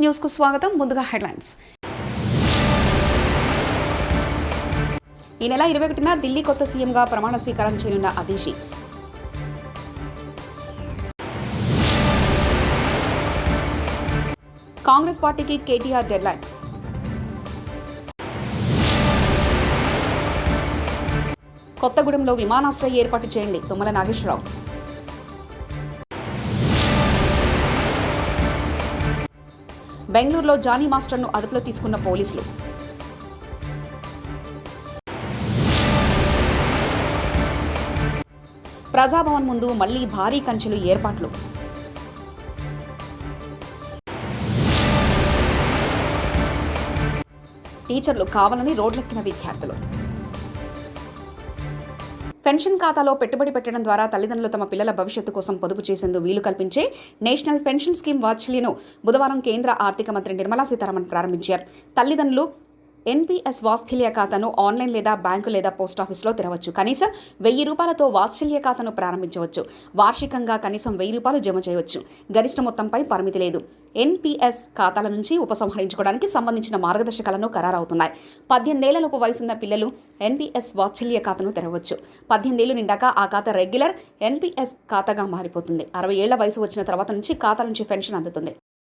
News కు స్వాగతం. ముందుగా హెడ్లైన్స్. ఈ నెల 21న ఢిల్లీ కొత్త సీఎంగా ప్రమాణ స్వీకారం చేయనున్న అదిషి. కాంగ్రెస్ పార్టీకి కేటీఆర్ డెడ్లైన్. కొత్తగూడెంలో విమానాశ్రయం ఏర్పాటు చేయండి తుమ్మల నాగేశ్వరరావు. బెంగళూరులో జానీ మాస్టర్ను అదుపులో తీసుకున్న పోలీసులు. ప్రజాభవన్ ముందు మళ్లీ భారీ కంచెలు ఏర్పాట్లు. టీచర్లు కావాలని రోడ్లెక్కిన విద్యార్థులు. పెన్షన్ ఖాతాలో పెట్టుబడి పెట్టడం ద్వారా తల్లిదండ్రులు తమ పిల్లల భవిష్యత్తు కోసం పొదుపు చేసేందుకు వీలు కల్పించే నేషనల్ పెన్షన్ స్కీమ్ వాత్సల్యను బుధవారం కేంద్ర ఆర్థిక మంత్రి నిర్మలా సీతారామన్ ప్రారంభించారు. తల్లిదండ్రులు ఎన్పీఎస్ వాత్సల్య ఖాతాను ఆన్లైన్ లేదా బ్యాంకు లేదా పోస్టాఫీసులో తెరవచ్చు. కనీసం ₹1000 వాత్సల్య ఖాతాను ప్రారంభించవచ్చు. వార్షికంగా కనీసం ₹1000 జమ చేయవచ్చు. గరిష్ట మొత్తంపై పరిమితి లేదు. ఎన్పీఎస్ ఖాతాల నుంచి ఉపసంహరించుకోవడానికి సంబంధించిన మార్గదర్శకాలను ఖరారవుతున్నాయి. 18 ఏళ్లలోపు వయసున్న పిల్లలు ఎన్పీఎస్ వాత్సల్య ఖాతాను తెరవచ్చు. 18 ఏళ్లు నిండాక ఆ ఖాతా రెగ్యులర్ ఎన్పీఎస్ ఖాతాగా మారిపోతుంది. 60 ఏళ్ల వయసు వచ్చిన తర్వాత నుంచి ఖాతా నుంచి పెన్షన్ అందుతుంది.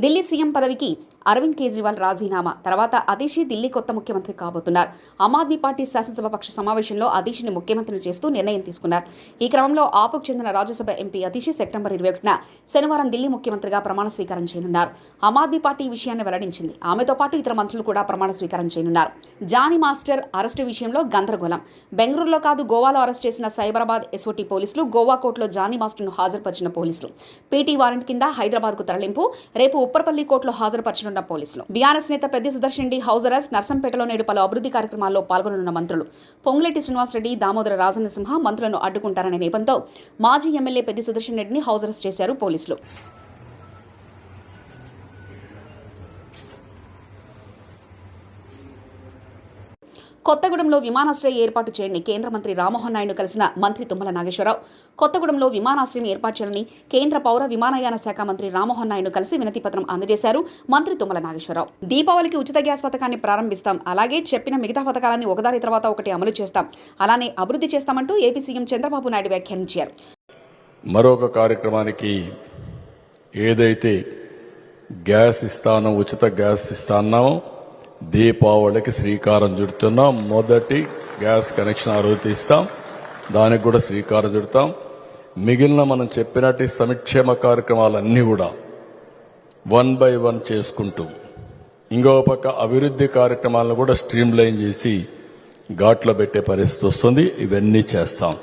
ఢిల్లీ సీఎం పదవికి అరవింద్ కేజ్రీవాల్ రాజీనామా తర్వాత అదిషి ఢిల్లీ కొత్త ముఖ్యమంత్రి కాబోతున్నారు. ఆమ్ ఆద్మీ పార్టీ శాసనసభ పక్ష సమావేశంలో అదిషిని ముఖ్యమంత్రిని చేస్తూ నిర్ణయం తీసుకున్నారు. ఈ క్రమంలో ఆపుకు చెందిన రాజ్యసభ ఎంపీ అదిషి సెప్టెంబర్ 21న శనివారం ఢిల్లీ ముఖ్యమంత్రిగా ప్రమాణ స్వీకారం చేయనున్నారు. ఆమ్ ఆద్మీ పార్టీ ఈ విషయాన్ని వెల్లడించింది. ఆమెతో పాటు ఇతర మంత్రులు కూడా ప్రమాణ స్వీకారం చేయనున్నారు. జానీ మాస్టర్ అరెస్టు విషయంలో గందరగోళం. బెంగళూరులో కాదు గోవాలో అరెస్ట్ చేసిన సైబరాబాద్ ఎస్ఓటీ పోలీసులు గోవా కోర్టులో జానీ మాస్టర్ను హాజరుపరిచిన పోలీసులు. పీటీ వారెంట్ కింద హైదరాబాద్కు తరలింపు. రేపు ఉప్పర్పల్లి కోర్టులో హాజరుపరచనున్న పోలీసులు. బీఆర్ఎస్ నేత పెద్ది సుదర్శన్ రెడ్డి హౌస్ అరెస్ట్. నర్సంపేటలో నేడు పలు అభివృద్ధి కార్యక్రమాల్లో పాల్గొననున్న మంత్రులు. పొంగులేటి శ్రీనివాసరెడ్డి, దామోదర రాజనరసింహ మంత్రులను అడ్డుకుంటారనే నేపథ్యంతో మాజీ ఎమ్మెల్యే పెద్ది సుదర్శన్ రెడ్డిని హౌస్ అరెస్ట్ చేశారు పోలీసులు. కొత్తగూడెంలో విమానాశ్రయం ఏర్పాటు చేయండి కేంద్ర మంత్రి రామ్మోహన్ నాయుడు కలిసిన మంత్రి తుమ్మల నాగేశ్వరరావు. కొత్తగూడెంలో విమానాశ్రయం ఏర్పాటు చేయాలని కేంద్ర పౌర విమానయాన శాఖ మంత్రి రామ్మోహన్ నాయుడు కలిసి వినతి పత్రం అందజేశారు మంత్రి తుమ్మల నాగేశ్వరరావు. దీపావళికి ఉచిత గ్యాస్ పథకాన్ని ప్రారంభిస్తాం, అలాగే చెప్పిన మిగతా పథకాలన్నీ ఒకదాని తర్వాత ఒకటి అమలు చేస్తాం, అలానే అభివృద్ధి చేస్తామంటూ ఏపీ సీఎం చంద్రబాబు నాయుడు వ్యాఖ్యానించారు. మరొక కార్యక్రమానికి ఏదైతే గ్యాస్ ఇస్తానో ఉచిత గ్యాస్ ఇస్తానో దీపావళికి శ్రీకారం చుడుతున్నాం. మొదటి గ్యాస్ కనెక్షన్ ఆ రోజు ఇస్తాం, దానికి కూడా శ్రీకారం చుడతాం. మిగిలిన మనం చెప్పినట్టు సంక్షేమ కార్యక్రమాలన్నీ కూడా 1 by 1 చేసుకుంటూ ఇంకో పక్క అభివృద్ధి కార్యక్రమాలను కూడా స్ట్రీమ్ లైన్ చేసి ఘాట్లో పెట్టే పరిస్థితి వస్తుంది. ఇవన్నీ చేస్తాం.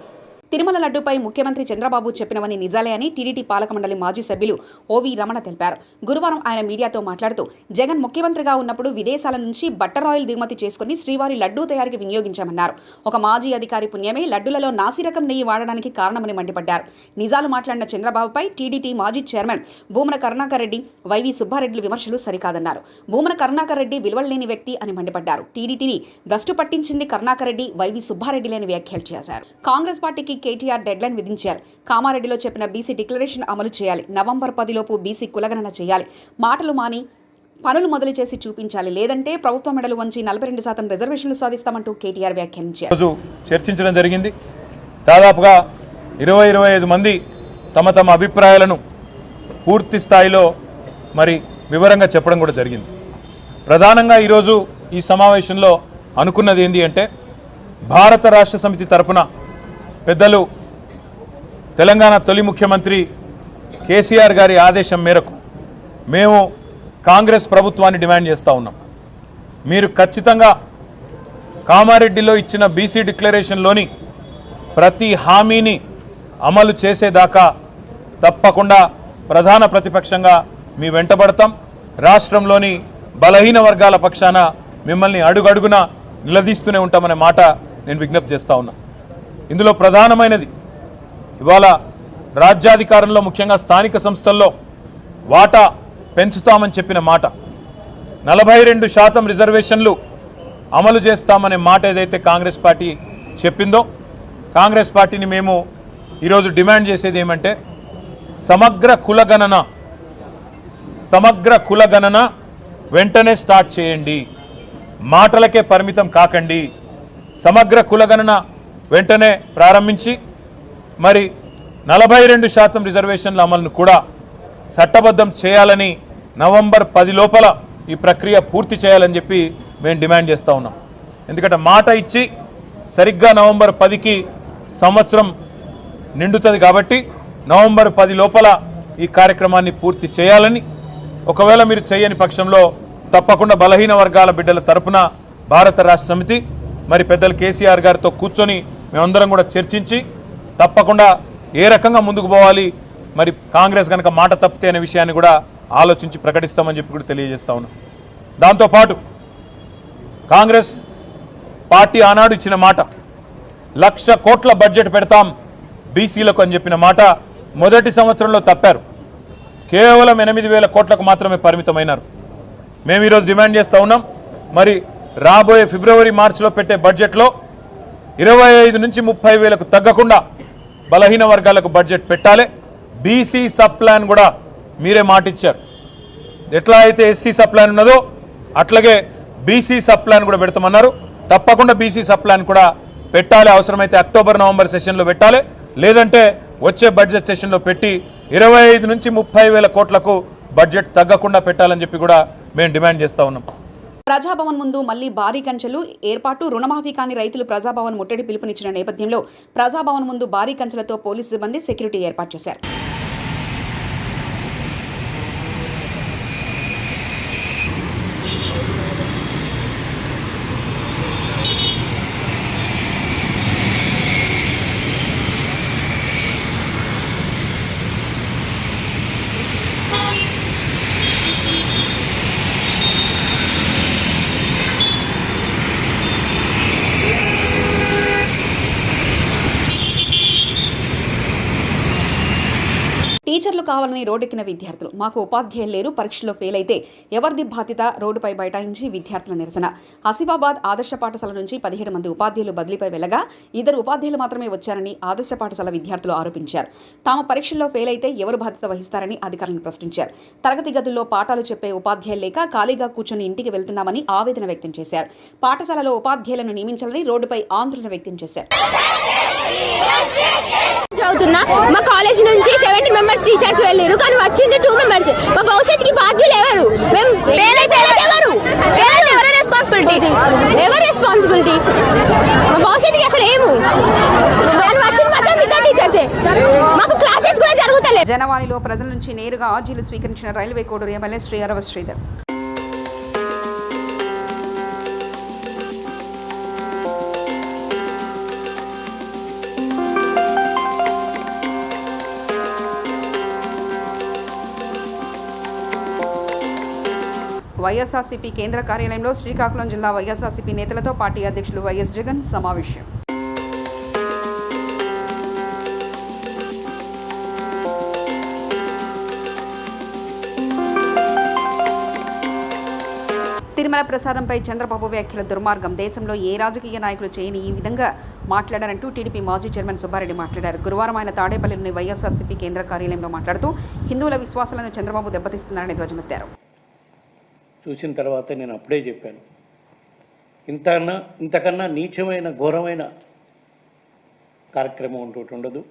తిరుమల లడ్డూపై ముఖ్యమంత్రి చంద్రబాబు చెప్పినవని నిజాలే అని టీడీటీ పాలక మండలి మాజీ సభ్యులు ఓవి రమణ తెలిపారు. గురువారం ఆయన మీడియాతో మాట్లాడుతూ జగన్ ముఖ్యమంత్రిగా ఉన్నప్పుడు విదేశాల నుంచి బట్టర్ ఆయిల్ దిగుమతి చేసుకుని శ్రీవారి లడ్డూ తయారీకి వినియోగించామన్నారు. ఒక మాజీ అధికారి పుణ్యమే లడ్డూలలో నాసిరకం నెయ్యి వాడడానికి కారణమని మండిపడ్డారు. నిజాలు మాట్లాడిన చంద్రబాబుపై టీడీటీ మాజీ చైర్మన్ భూమన కరుణాకర్ రెడ్డి, వైవి సుబ్బారెడ్డి విమర్శలు సరికాదన్నారు. భూమన కరుణాకర్ రెడ్డి విలువలేని వ్యక్తి అని మండిపడ్డారు. టీడీటీని భ్రష్టు పట్టించింది కరుణాకర్ రెడ్డి, వైవి సుబ్బారెడ్డి లేని వ్యాఖ్యలు చేశారు. కాంగ్రెస్ పార్టీకి కేటీఆర్ డెడ్లైన్ విధించారు. కామారెడ్డిలో చెప్పిన బీసీ డిక్లరేషన్ అమలు చేయాలి. నవంబర్ 10లోపు బీసీ కులగణన చేయాలి. మాటలు మాని పనులు మొదలు చేసి చూపించాలి, లేదంటే ప్రభుత్వ మెడలు వంచి 42% రిజర్వేషన్లు సాధిస్తామంటూ కేటీఆర్ వ్యాఖ్యానించారు. చర్చించడం జరిగింది. దాదాపుగా 20-25 మంది తమ తమ అభిప్రాయాలను పూర్తి స్థాయిలో మరి వివరంగా చెప్పడం కూడా జరిగింది. ప్రధానంగా ఈరోజు ఈ సమావేశంలో అనుకున్నది ఏంటి అంటే, భారత రాష్ట్ర సమితి తరపున పెద్దలు తెలంగాణ తొలి ముఖ్యమంత్రి కేసీఆర్ గారి ఆదేశం మేరకు మేము కాంగ్రెస్ ప్రభుత్వాన్ని డిమాండ్ చేస్తూ ఉన్నాం. మీరు ఖచ్చితంగా కామారెడ్డిలో ఇచ్చిన బీసీ డిక్లరేషన్లోని ప్రతి హామీని అమలు చేసేదాకా తప్పకుండా ప్రధాన ప్రతిపక్షంగా మీ వెంటబడతాం. రాష్ట్రంలోని బలహీన వర్గాల పక్షాన మిమ్మల్ని అడుగడుగున నిలదీస్తూనే ఉంటామనే మాట నేను విజ్ఞప్తి చేస్తూ ఉన్నా. ఇందులో ప్రధానమైనది ఇవాళ రాజ్యాధికారంలో ముఖ్యంగా స్థానిక సంస్థల్లో వాటా పెంచుతామని చెప్పిన మాట, 42% రిజర్వేషన్లు అమలు చేస్తామనే మాట ఏదైతే కాంగ్రెస్ పార్టీ చెప్పిందో, కాంగ్రెస్ పార్టీని మేము ఈరోజు డిమాండ్ చేసేది ఏమంటే సమగ్ర కులగణన వెంటనే స్టార్ట్ చేయండి, మాటలకే పరిమితం కాకండి. సమగ్ర కులగణన వెంటనే ప్రారంభించి మరి 42% రిజర్వేషన్ల అమలును కూడా చట్టబద్ధం చేయాలని నవంబర్ 10 లోపల ఈ ప్రక్రియ పూర్తి చేయాలని చెప్పి మేము డిమాండ్ చేస్తూ ఉన్నాం. ఎందుకంటే మాట ఇచ్చి సరిగ్గా నవంబర్ 10కి సంవత్సరం నిండుతుంది కాబట్టి నవంబర్ 10 లోపల ఈ కార్యక్రమాన్ని పూర్తి చేయాలని, ఒకవేళ మీరు చేయని పక్షంలో తప్పకుండా బలహీన వర్గాల బిడ్డల తరపున భారత రాష్ట్ర సమితి మరి పెద్దలు కేసీఆర్ గారితో కూర్చొని మేమందరం కూడా చర్చించి తప్పకుండా ఏ రకంగా ముందుకు పోవాలి, మరి కాంగ్రెస్ కనుక మాట తప్పితే అనే విషయాన్ని కూడా ఆలోచించి ప్రకటిస్తామని చెప్పి కూడా తెలియజేస్తా ఉన్నాం. దాంతోపాటు కాంగ్రెస్ పార్టీ ఆనాడు ఇచ్చిన మాట 1,00,000 కోట్ల బడ్జెట్ పెడతాం బీసీలకు అని చెప్పిన మాట మొదటి సంవత్సరంలో తప్పారు. కేవలం 8,000 కోట్లకు మాత్రమే పరిమితమైనారు. మేము ఈరోజు డిమాండ్ చేస్తూ ఉన్నాం, మరి రాబోయే ఫిబ్రవరి మార్చిలో పెట్టే బడ్జెట్లో 25 నుంచి 30,000కు తగ్గకుండా బలహీన వర్గాలకు బడ్జెట్ పెట్టాలి. బీసీ సబ్ ప్లాన్ కూడా మీరే మాటిచ్చారు. ఎట్లా అయితే ఎస్సీ సబ్ ప్లాన్ ఉన్నదో అట్లాగే బీసీ సబ్ ప్లాన్ కూడా పెడతామన్నారు. తప్పకుండా బీసీ సబ్ ప్లాన్ కూడా పెట్టాలి. అవసరమైతే అక్టోబర్ నవంబర్ సెషన్లో పెట్టాలి, లేదంటే వచ్చే బడ్జెట్ సెషన్లో పెట్టి 25 నుంచి 30,000 కోట్లకు బడ్జెట్ తగ్గకుండా పెట్టాలని చెప్పి కూడా మేము డిమాండ్ చేస్తూ ఉన్నాం. ప్రజాభవన్ ముందు మళ్లీ భారీ కంచెలు ఏర్పాటు. రుణమాఫీ కాని రైతులు ప్రజాభవన్ ముట్టడి పిలుపునిచ్చిన నేపథ్యంలో ప్రజాభవన్ ముందు భారీ కంచెలతో పోలీసు సిబ్బంది సెక్యూరిటీ ఏర్పాటు చేశారు. టీచర్లు కావాలని రోడ్డెక్కిన విద్యార్థులు. మాకు ఉపాధ్యాయులు లేరు, పరీక్షల్లో ఫెయిల్ అయితే ఎవరిది బాధ్యత? రోడ్డుపై బైఠాయించి విద్యార్థుల నిరసన. ఆసిఫాబాద్ ఆదర్శ పాఠశాల నుంచి 17 మంది ఉపాధ్యాయులు బదిలీపై వెళ్లగా 2 ఉపాధ్యాయులు మాత్రమే వచ్చారని ఆదర్శ పాఠశాల విద్యార్థులు ఆరోపించారు. తాము పరీక్షల్లో ఫెయిల్ అయితే ఎవరు బాధ్యత వహిస్తారని అధికారులను ప్రశ్నించారు. తరగతి గదుల్లో పాఠాలు చెప్పే ఉపాధ్యాయులు లేక ఖాళీగా కూర్చొని ఇంటికి వెళ్తున్నామని ఆవేదన వ్యక్తం చేశారు. పాఠశాలలో ఉపాధ్యాయులను నియమించాలని రోడ్డుపై ఆందోళన వ్యక్తం చేశారు. చదువుతున్నా, మా కాలేజ్ నుంచి 70 మెంబర్స్ టీచర్స్ వెళ్ళారు, కానీ వచ్చింది 2 మెంబర్స్. మా భవిష్యత్తుకి బాధ్యులు ఎవరు? మేము ఫెయిల్ అయితే ఎవరు రెస్పాన్సిబిలిటీ? మా భవిష్యత్తుకి అసలు ఏము వచ్చింది మాత్రం మిగతా టీచర్సే. మాకు క్లాసెస్ కూడా జరుగుతలేదు. జనవాణిలో ప్రజల నుంచి నేరుగా ఆర్జీలు స్వీకరించిన రైల్వే కోడూరు ఎమ్మెల్యే శ్రీ అరవ శ్రీధర్. వైఎస్ఆర్సీపీ కేంద్ర కార్యాలయంలో శ్రీకాకుళం జిల్లా వైఎస్ఆర్సీపీ నేతలతో పార్టీ అధ్యక్షులు వైఎస్ జగన్ సమావేశం. తిరుమల ప్రసాదంపై చంద్రబాబు వ్యాఖ్యల దుర్మార్గం. దేశంలో ఏ రాజకీయ నాయకులు చేయని ఈ విధంగా మాట్లాడారంటూ టీడీపీ మాజీ చైర్మన్ సుబ్బారెడ్డి మాట్లాడారు. గురువారం ఆయన తాడేపల్లిలోని వైఎస్ఆర్సీపీ కేంద్ర కార్యాలయంలో మాట్లాడుతూ హిందువుల విశ్వాసాలను చంద్రబాబు దెబ్బతీస్తున్నారని ధ్వజమెత్తారు. చూసిన తర్వాత నేను అప్పుడే చెప్పాను, ఇంతకన్నా నీచమైన ఘోరమైన కార్యక్రమం ఉంటూ ఉండదు.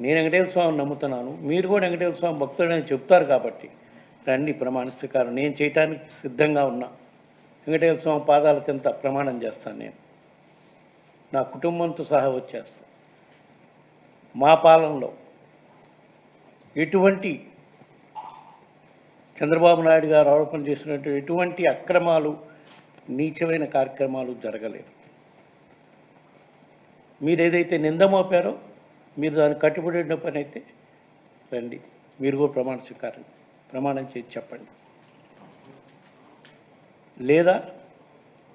నేను వెంకటేశ్వర స్వామిని నమ్ముతున్నాను, మీరు కూడా వెంకటేశ్వర స్వామి భక్తుడని చెప్తారు కాబట్టి రండి ప్రమాణ స్వీకారం నేను చేయటానికి సిద్ధంగా ఉన్నా. వెంకటేశ్వర స్వామి పాదాల చెంత ప్రమాణం చేస్తాను. నేను నా కుటుంబంతో సహా వచ్చేస్తాను. మా పాలనలో ఎటువంటి చంద్రబాబు నాయుడు గారు ఆరోపణ చేసినట్టు ఎటువంటి అక్రమాలు నీచమైన కార్యక్రమాలు జరగలేదు. మీరు ఏదైతే నింద మోపారో మీరు దాన్ని కట్టుబడిన పని అయితే రండి, మీరు కూడా ప్రమాణం చేసి చెప్పండి. లేదా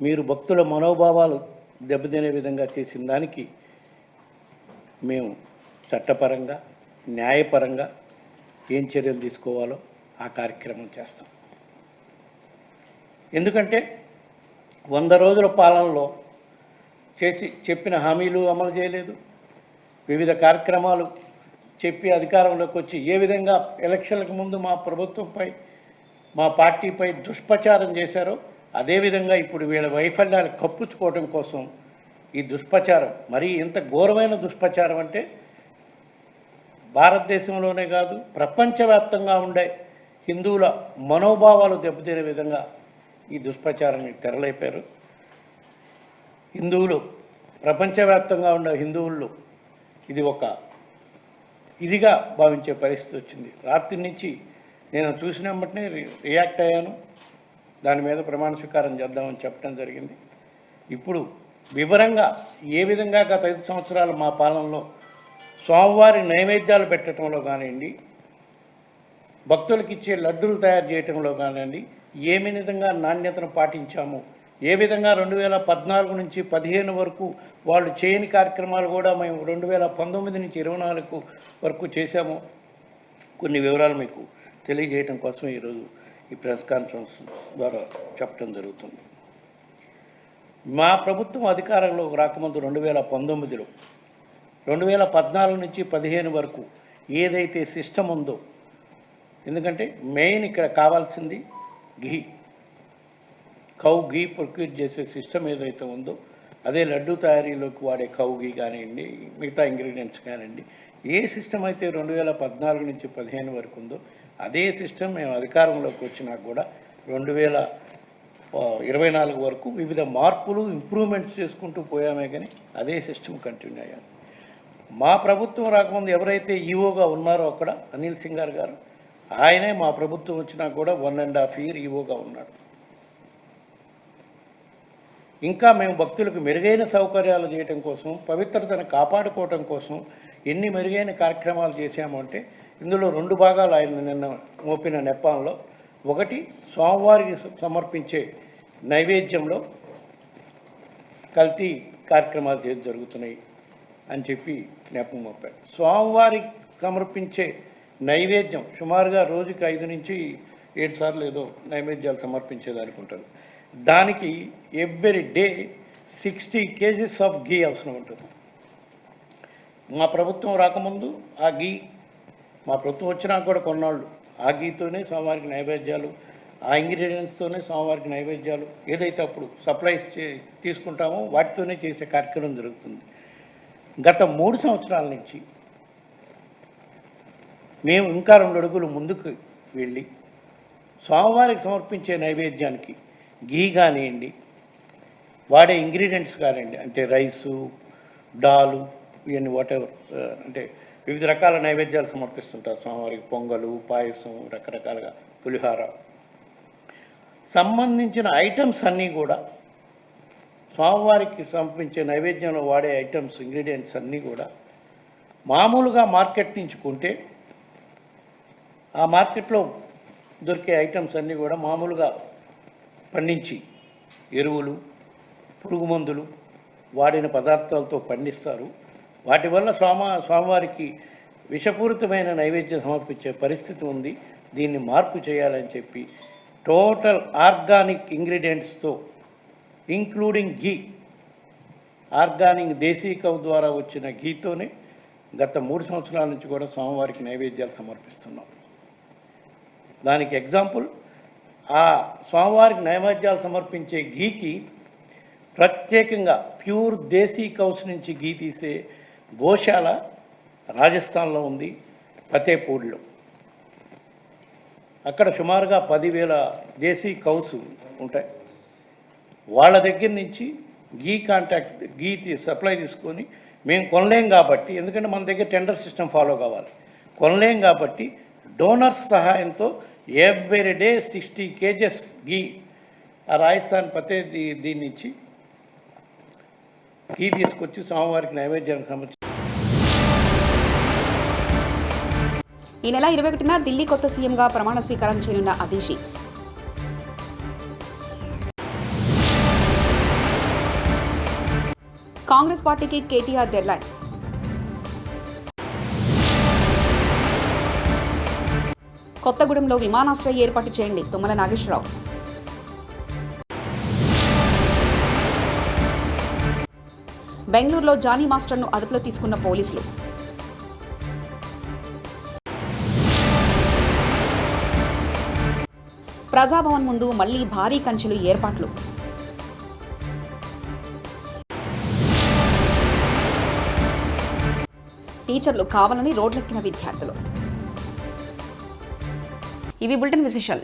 మీరు భక్తుల మనోభావాలు దెబ్బతినే విధంగా చేసిన దానికి మేము చట్టపరంగా న్యాయపరంగా ఏం చర్యలు తీసుకోవాలో ఆ కార్యక్రమం చేస్తాం. ఎందుకంటే 100 రోజుల పాలనలో చెప్పిన హామీలు అమలు చేయలేదు. వివిధ కార్యక్రమాలు చెప్పి అధికారంలోకి వచ్చి ఏ విధంగా ఎలక్షన్లకు ముందు మా ప్రభుత్వంపై మా పార్టీపై దుష్ప్రచారం చేశారో అదేవిధంగా ఇప్పుడు వీళ్ళ వైఫల్యాలు కప్పుచ్చుకోవడం కోసం ఈ దుష్ప్రచారం, మరీ ఎంత ఘోరమైన దుష్ప్రచారం అంటే భారతదేశంలోనే కాదు ప్రపంచవ్యాప్తంగా ఉండే హిందువుల మనోభావాలు దెబ్బతినే విధంగా ఈ దుష్ప్రచారాన్ని తెరలేపారు. హిందువులు, ప్రపంచవ్యాప్తంగా ఉండే హిందువుల్లో ఇది ఒక ఇదిగా భావించే పరిస్థితి వచ్చింది. రాత్రి నుంచి నేను చూసిన వెంటనే రియాక్ట్ అయ్యాను. దాని మీద ప్రమాణ స్వీకారం చేద్దామని చెప్పడం జరిగింది. ఇప్పుడు వివరంగా ఏ విధంగా గత 5 సంవత్సరాలు మా పాలనలో స్వామివారి నైవేద్యాలు పెట్టడంలో కానివ్వండి, భక్తులకు ఇచ్చే లడ్డూలు తయారు చేయడంలో కానివ్వండి, ఏ విధంగా నాణ్యతను పాటించాము, ఏ విధంగా 2014 నుంచి 15 వరకు వాళ్ళు చేయని కార్యక్రమాలు కూడా మేము 2019 నుంచి 24 వరకు చేశాము, కొన్ని వివరాలు మీకు తెలియజేయడం కోసం ఈరోజు ఈ ప్రెస్ కాన్ఫరెన్స్ ద్వారా చెప్పడం జరుగుతుంది. మా ప్రభుత్వం అధికారంలోకి రాకముందు 2019లో 2014 నుంచి 15 వరకు ఏదైతే సిస్టమ్ ఉందో, ఎందుకంటే మెయిన్ ఇక్కడ కావాల్సింది ఘీ, కౌ ఘీ ప్రొక్యూర్ చేసే సిస్టమ్ ఏదైతే ఉందో అదే లడ్డు తయారీలోకి వాడే కౌ ఘీ కానివ్వండి, మిగతా ఇంగ్రీడియంట్స్ కానివ్వండి, ఏ సిస్టమ్ అయితే 2014 నుంచి 15 వరకు ఉందో అదే సిస్టమ్ మేము అధికారంలోకి వచ్చినా కూడా 2024 వరకు వివిధ మార్పులు ఇంప్రూవ్మెంట్స్ చేసుకుంటూ పోయామే, కానీ అదే సిస్టమ్ కంటిన్యూ అయ్యాను. మా ప్రభుత్వం రాకముందు ఎవరైతే ఈఓగా ఉన్నారో అక్కడ అనిల్ సింగార్ గారు, ఆయనే మా ప్రభుత్వం వచ్చినా కూడా 1.5 year ఈఓగా ఉన్నాడు. ఇంకా మేము భక్తులకు మెరుగైన సౌకర్యాలు చేయడం కోసం, పవిత్రతను కాపాడుకోవటం కోసం ఎన్ని మెరుగైన కార్యక్రమాలు చేశామంటే ఇందులో 2 భాగాలు ఆయన నిన్న మోపిన నెపంలో, ఒకటి స్వామివారికి సమర్పించే నైవేద్యంలో కల్తీ కార్యక్రమాలు జరుగుతున్నాయి అని చెప్పి నెపం మోపారు. స్వామివారికి సమర్పించే నైవేద్యం సుమారుగా రోజుకి 5 నుంచి 7 సార్లు ఏదో నైవేద్యాలు సమర్పించేదనుకుంటారు. దానికి ఎవ్రీ డే 60 kgs ఆఫ్ ఘీ అవసరం ఉంటుంది. మా ప్రభుత్వం రాకముందు ఆ ఘీ, మా ప్రభుత్వం వచ్చినా కూడా కొన్నాళ్ళు ఆ ఘీతోనే స్వామివారికి నైవేద్యాలు, ఆ ఇంగ్రీడియంట్స్తోనే స్వామివారికి నైవేద్యాలు ఏదైతే అప్పుడు సప్లైస్ తీసుకుంటామో వాటితోనే చేసే కార్యక్రమం జరుగుతుంది. గత 3 సంవత్సరాల నుంచి మేము ఇంకా 2 అడుగులు ముందుకు వెళ్ళి స్వామివారికి సమర్పించే నైవేద్యానికి ఘీ కానివ్వండి, వాడే ఇంగ్రీడియంట్స్ కానివ్వండి, అంటే రైసు, డాలు, ఇవన్నీ వాటెవర్, అంటే వివిధ రకాల నైవేద్యాలు సమర్పిస్తుంటారు స్వామివారికి, పొంగలు, పాయసం, రకరకాలుగా పులిహార సంబంధించిన ఐటమ్స్ అన్నీ కూడా స్వామివారికి సమర్పించే నైవేద్యంలో వాడే ఐటమ్స్, ఇంగ్రీడియంట్స్ అన్నీ కూడా మామూలుగా మార్కెట్ నుంచి కొంటే ఆ మార్కెట్లో దొరికే ఐటమ్స్ అన్నీ కూడా మామూలుగా పండించి ఎరువులు, పురుగు మందులు వాడిన పదార్థాలతో పండిస్తారు. వాటి వల్ల స్వామివారికి విషపూరితమైన నైవేద్యం సమర్పించే పరిస్థితి ఉంది. దీన్ని మార్పు చేయాలని చెప్పి టోటల్ ఆర్గానిక్ ఇంగ్రీడియంట్స్తో ఇంక్లూడింగ్ ఘీ, ఆర్గానిక్ దేశీ కౌ ద్వారా వచ్చిన ఘీతోనే గత 3 సంవత్సరాల నుంచి కూడా స్వామివారికి నైవేద్యాలు సమర్పిస్తున్నాం. దానికి ఎగ్జాంపుల్, ఆ స్వామివారికి నైవేద్యాలు సమర్పించే ఘీకి ప్రత్యేకంగా ప్యూర్ దేశీ కౌస్ నుంచి ఘీ తీసే గోశాల రాజస్థాన్లో ఉంది, ఫతేపూర్లో. అక్కడ సుమారుగా 10,000 దేశీ కౌస్ ఉంటాయి. వాళ్ళ దగ్గర నుంచి ఘీ సప్లై తీసుకొని మేము కొనలేం కాబట్టి, ఎందుకంటే మన దగ్గర టెండర్ సిస్టమ్ ఫాలో కావాలి, కొనలేం కాబట్టి డోనర్స్ సహాయంతో ఎవ్రీ డే 60 kgs ఘీ ఆ రాజస్థాన్ దీని నుంచి ఘీ తీసుకొచ్చి స్వామివారికి నైవేద్యానికి సమర్పించి. ఈ నెల 21న ఢిల్లీ కొత్త సీఎంగా ప్రమాణ స్వీకారం చేయనున్న అతీషి కాంగ్రెస్ పార్టీకి కేటీఆర్ డెడ్లైన్. కొత్తగూడెంలో విమానాశ్రయం ఏర్పాటు చేయండి, తుమ్మల నాగేశ్వరరావు. బెంగళూరులో జానీ మాస్టర్ను అదుపులో తీసుకున్న పోలీసులు. ప్రజాభవన్ ముందు మళ్లీ భారీ కంచెలు ఏర్పాట్లు. టీచర్లు కావాలని రోడ్లెక్కిన విద్యార్థులు. ఇవి బులెటిన్ విశేషాలు.